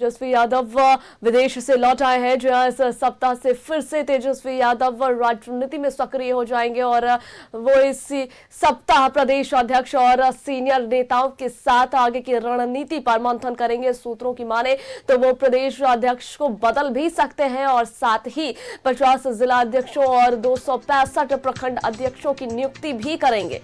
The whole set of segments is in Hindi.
तेजस्वी यादव विदेश से लौट आए हैं, जो इस सप्ताह से फिर से तेजस्वी यादव राजनीति में सक्रिय हो जाएंगे और वो इस सप्ताह प्रदेश अध्यक्ष और सीनियर नेताओं के साथ आगे की रणनीति पर मंथन करेंगे। सूत्रों की माने तो वो प्रदेश अध्यक्ष को बदल भी सकते हैं और साथ ही 50 जिला अध्यक्षों और 265 प्रखंड अध्यक्षों की नियुक्ति भी करेंगे।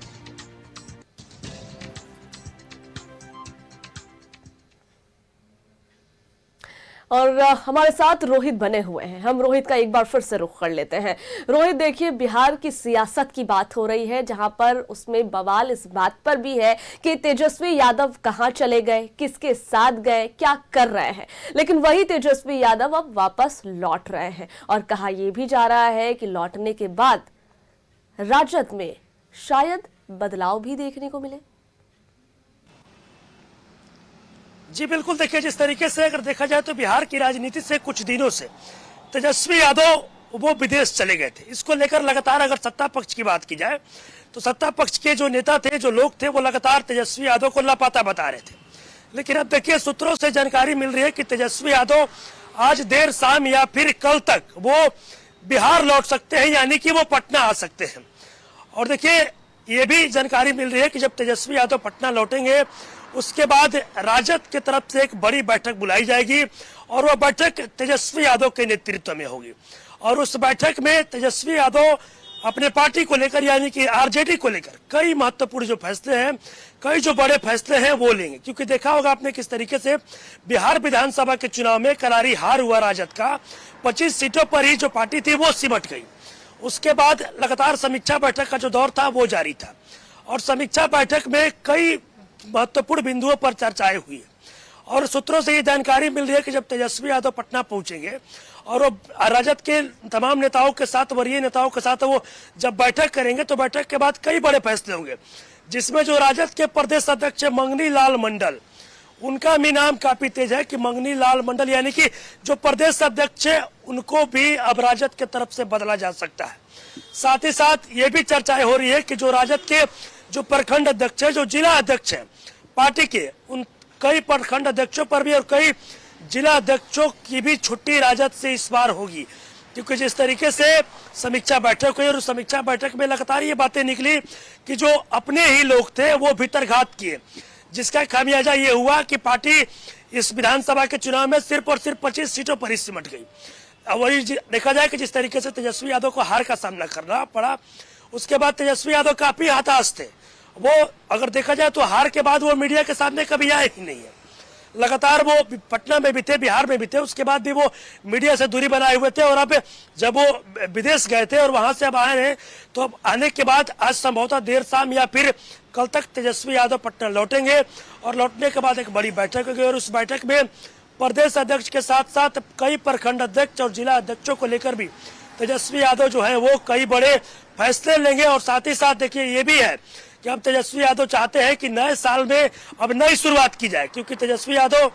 और हमारे साथ रोहित बने हुए हैं, हम रोहित का एक बार फिर से रुख कर लेते हैं। रोहित, देखिए, बिहार की सियासत की बात हो रही है, जहां पर उसमें बवाल इस बात पर भी है कि तेजस्वी यादव कहां चले गए, किसके साथ गए, क्या कर रहे हैं। लेकिन वही तेजस्वी यादव अब वापस लौट रहे हैं और कहा यह भी जा रहा है कि लौटने के बाद राजद में शायद बदलाव भी देखने को मिले। जी बिल्कुल, देखिए, जिस तरीके से अगर देखा जाए तो बिहार की राजनीति से कुछ दिनों से तेजस्वी यादव वो विदेश चले गए थे। इसको लेकर लगातार अगर सत्ता पक्ष की बात की जाए तो सत्ता पक्ष के जो नेता थे, जो लोग थे, वो लगातार तेजस्वी यादव को लापता बता रहे थे। लेकिन अब देखिए, सूत्रों से जानकारी मिल रही है कि तेजस्वी यादव आज देर शाम या फिर कल तक वो बिहार लौट सकते हैं, यानी कि वो पटना आ सकते हैं। और देखिए, ये भी जानकारी मिल रही है कि जब तेजस्वी यादव पटना लौटेंगे उसके बाद राजद की तरफ से एक बड़ी बैठक बुलाई जाएगी और वह बैठक तेजस्वी यादव के नेतृत्व में होगी। और उस बैठक में तेजस्वी यादव अपने पार्टी को लेकर, यानी कि आरजेडी को लेकर कई महत्वपूर्ण जो फैसले हैं, कई जो बड़े फैसले हैं वो लेंगे। क्योंकि देखा होगा आपने किस तरीके से बिहार विधानसभा के चुनाव में करारी हार हुआ राजद का। 25 सीटों पर ही जो पार्टी थी वो सिमट गई। उसके बाद लगातार समीक्षा बैठक का जो दौर था वो जारी था और समीक्षा बैठक में कई महत्वपूर्ण बिंदुओं पर चर्चाएं हुई है। और सूत्रों से ये जानकारी मिल रही है कि जब तेजस्वी यादव पटना पहुंचेंगे और वो राजद के तमाम नेताओं के साथ, वरीय नेताओं के साथ वो जब बैठक करेंगे तो बैठक के बाद कई बड़े फैसले होंगे, जिसमें जो राजद के प्रदेश अध्यक्ष मंगनी लाल मंडल, उनका भी नाम काफी तेज है कि मंगनी लाल मंडल, यानी कि जो प्रदेश अध्यक्ष है, उनको भी अब राजद के तरफ से बदला जा सकता है। साथ ही साथ ये भी चर्चाएं हो रही है कि जो राजद के जो प्रखंड अध्यक्ष है, जो जिला अध्यक्ष है पार्टी के, उन कई प्रखंड अध्यक्षों पर भी और कई जिला अध्यक्षों की भी छुट्टी राजद से इस बार होगी। क्योंकि जिस तरीके से समीक्षा बैठक हुई और उस समीक्षा बैठक में लगातार ये बातें निकली कि जो अपने ही लोग थे वो भीतरघात किए, जिसका खामियाजा ये हुआ कि पार्टी इस विधानसभा के चुनाव में सिर्फ और सिर्फ 25 सीटों पर ही सिमट गई। अब वही देखा जाए कि जिस तरीके से तेजस्वी यादव को हार का सामना करना पड़ा, उसके बाद तेजस्वी यादव काफी हताश थे। वो अगर देखा जाए तो हार के बाद वो मीडिया के सामने कभी आए ही नहीं है। लगातार वो पटना में भी थे, बिहार में भी थे, उसके बाद भी वो मीडिया से दूरी बनाए हुए थे। और अब जब वो विदेश गए थे और वहां से अब आए हैं, तो अब आने के बाद आज संभवतः देर शाम या फिर कल तक तेजस्वी यादव पटना लौटेंगे और लौटने के बाद एक बड़ी बैठक होगी और उस बैठक में प्रदेश अध्यक्ष के साथ साथ कई प्रखंड अध्यक्ष और जिला अध्यक्षों को लेकर भी तेजस्वी यादव जो है वो कई बड़े फैसले लेंगे। और साथ ही साथ देखिए, ये भी है कि अब तेजस्वी यादव चाहते हैं कि नए साल में अब नई शुरुआत की जाए। क्योंकि तेजस्वी यादव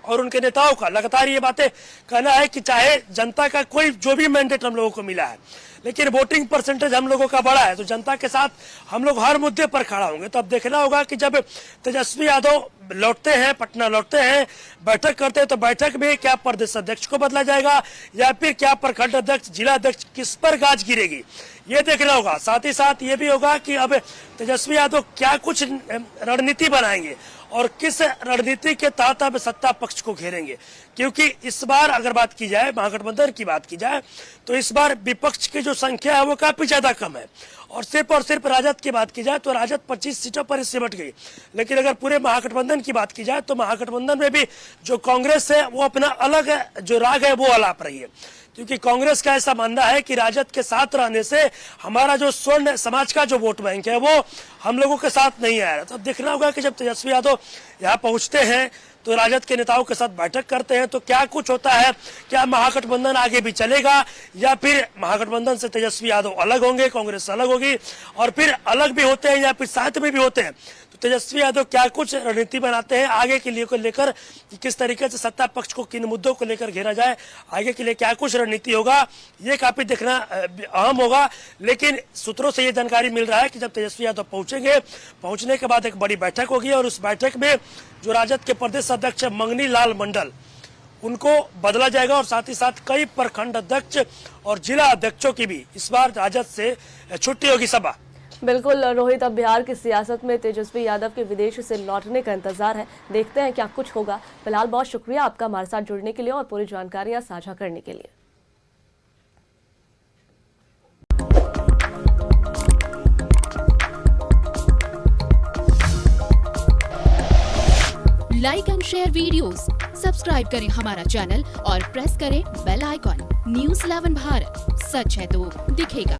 और उनके नेताओं का लगातार ये बातें कहना है कि चाहे जनता का कोई जो भी मैंडेट हम लोगों को मिला है, लेकिन वोटिंग परसेंटेज हम लोगों का बड़ा है, तो जनता के साथ हम लोग हर मुद्दे पर खड़ा होंगे। तो अब देखना होगा कि जब तेजस्वी यादव लौटते हैं, पटना लौटते हैं, बैठक करते हैं, तो बैठक में क्या प्रदेश अध्यक्ष को बदला जाएगा या फिर क्या प्रखंड अध्यक्ष, जिला अध्यक्ष, किस पर गाज गिरेगी, ये देखना होगा। साथ ही साथ ये भी होगा कि अब तेजस्वी यादव क्या कुछ रणनीति बनाएंगे और किस रणनीति के तहत अब सत्ता पक्ष को घेरेंगे। क्योंकि इस बार अगर बात की जाए, महागठबंधन की बात की जाए, तो इस बार विपक्ष की जो संख्या है वो काफी ज्यादा कम है। और सिर्फ राजद की बात की जाए तो राजद 25 सीटों पर सिमट गई। लेकिन अगर पूरे महागठबंधन की बात की जाए तो महागठबंधन में भी जो कांग्रेस है वो अपना अलग जो राग है वो अलाप रही है। क्योंकि कांग्रेस का ऐसा मानना है कि राजद के साथ रहने से हमारा जो स्वर्ण समाज का जो वोट बैंक है वो हम लोगों के साथ नहीं आ रहा। तो देखना होगा कि जब तेजस्वी यादव यहाँ पहुंचते हैं तो राजद के नेताओं के साथ बैठक करते हैं तो क्या कुछ होता है, क्या महागठबंधन आगे भी चलेगा या फिर महागठबंधन से तेजस्वी यादव अलग होंगे, कांग्रेस अलग होगी, और फिर अलग भी होते हैं या फिर साथ में भी होते हैं। तो तेजस्वी यादव क्या कुछ रणनीति बनाते हैं आगे के लिए को लेकर, किस तरीके से सत्ता पक्ष को किन मुद्दों को लेकर घेरा जाए, आगे के लिए क्या कुछ रणनीति होगा, ये काफी देखना अहम होगा। लेकिन सूत्रों से ये जानकारी मिल रहा है कि जब तेजस्वी यादव पहुंचेंगे, पहुंचने के बाद एक बड़ी बैठक होगी और उस बैठक में जो राजद के प्रदेश अध्यक्ष मंगनी लाल मंडल, उनको बदला जाएगा और साथ ही साथ कई प्रखंड अध्यक्ष और जिला अध्यक्षों की भी इस बार राजद से छुट्टी होगी सभा। बिल्कुल रोहित, अब बिहार की सियासत में तेजस्वी यादव के विदेश से लौटने का इंतजार है। देखते हैं क्या कुछ होगा। फिलहाल बहुत शुक्रिया आपका हमारे साथ जुड़ने के लिए और पूरी जानकारियां साझा करने के लिए। Like and share videos, subscribe करें हमारा चैनल और प्रेस करें बेल आइकॉन। न्यूज़ 11 भारत, सच है तो दिखेगा।